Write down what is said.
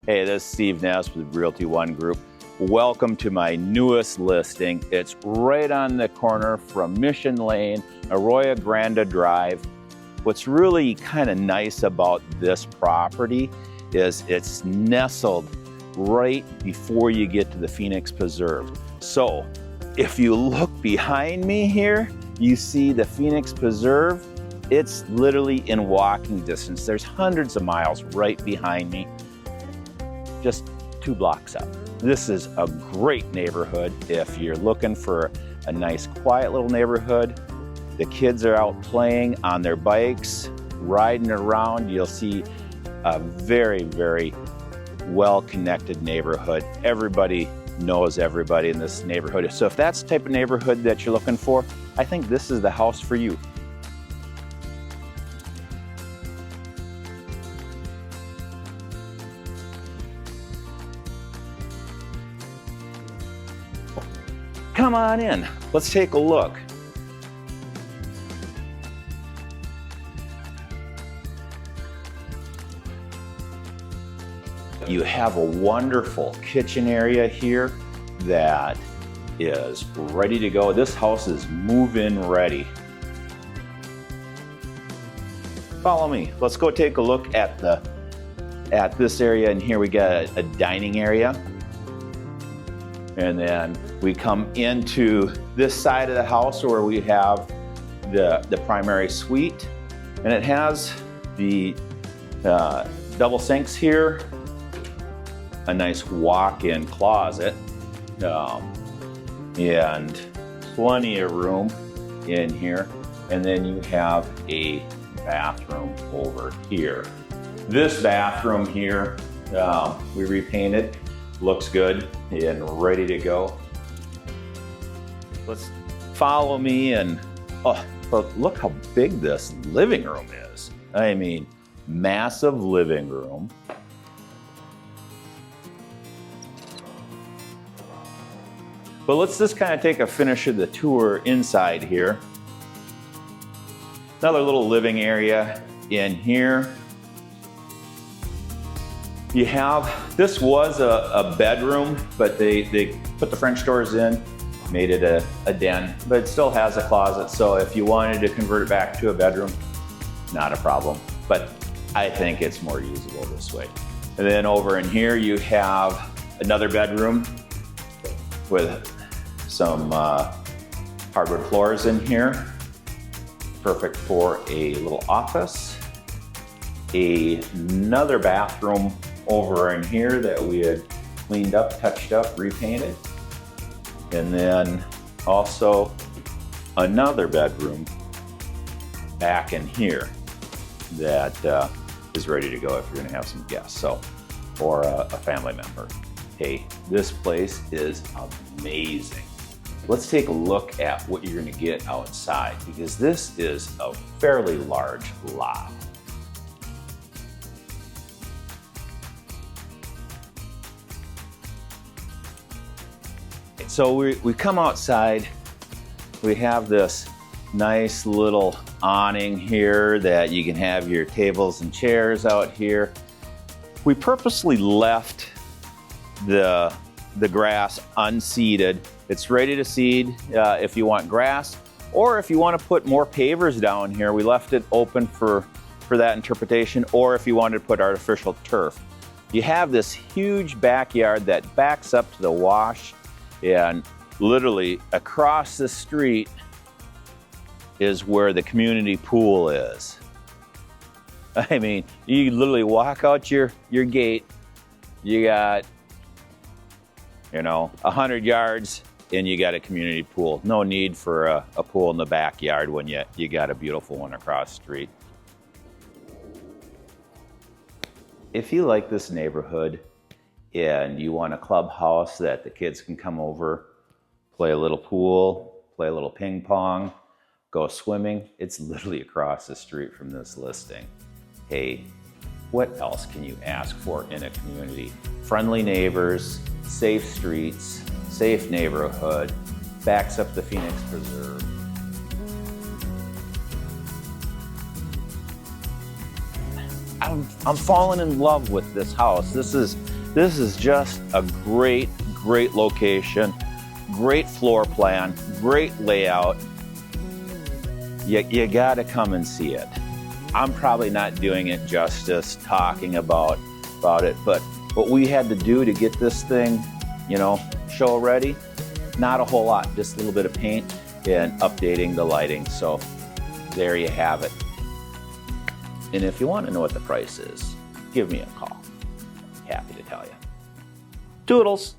Hey, this is Steve Ness with RealtyOneGroup. Welcome to my newest listing. It's right on the corner from Mission Lane, Arroyo Grande Drive. What's really kind of nice about this property is it's nestled right before you get to the Phoenix Preserve. So if you look behind me here, you see the Phoenix Preserve. It's literally in walking distance. There's hundreds of miles right behind me, just 2 blocks up. This is a great neighborhood if you're looking for a nice quiet little neighborhood. The kids are out playing on their bikes, riding around. You'll see a very, very well-connected neighborhood. Everybody knows everybody in this neighborhood. So if that's the type of neighborhood that you're looking for, I think this is the house for you. Come on in, let's take a look. You have a wonderful kitchen area here that is ready to go. This house is move-in ready. Follow me, let's go take a look at this area, and here we got a dining area. And then we come into this side of the house where we have the primary suite. And it has the double sinks here, a nice walk-in closet, and plenty of room in here. And then you have a bathroom over here. This bathroom here, we repainted. Looks good and ready to go. Let's follow me, and but look how big this living room is. I mean, massive living room. But let's just kind of take a finish of the tour inside here. Another little living area in here. You have, this was a bedroom, but they put the French doors in, made it a den, but it still has a closet. So if you wanted to convert it back to a bedroom, not a problem. But I think it's more usable this way. And then over in here, you have another bedroom with some hardwood floors in here. Perfect for a little office. Another bathroom over in here that we had cleaned up, touched up, repainted. And then also another bedroom back in here that is ready to go if you're gonna have some guests, or a family member. Hey, this place is amazing. Let's take a look at what you're gonna get outside, because this is a fairly large lot. So we come outside, we have this nice little awning here that you can have your tables and chairs out here. We purposely left the grass unseeded. It's ready to seed if you want grass, or if you want to put more pavers down here, we left it open for that interpretation, or if you wanted to put artificial turf. You have this huge backyard that backs up to the wash. And literally across the street is where the community pool is. I mean, you literally walk out your gate, you got, 100 yards, and you got a community pool. No need for a pool in the backyard when you got a beautiful one across the street. If you like this neighborhood, and you want a clubhouse that the kids can come over, play a little pool, play a little ping pong, go swimming, it's literally across the street from this listing. Hey, what else can you ask for in a community? Friendly neighbors, safe streets, safe neighborhood, backs up the Phoenix Preserve. I'm falling in love with this house. This is This is just a great, great location, great floor plan, great layout. You gotta come and see it. I'm probably not doing it justice talking about it, but what we had to do to get this thing, you know, show ready, not a whole lot, just a little bit of paint and updating the lighting. So there you have it. And if you want to know what the price is, give me a call. Happy to tell you. Toodles.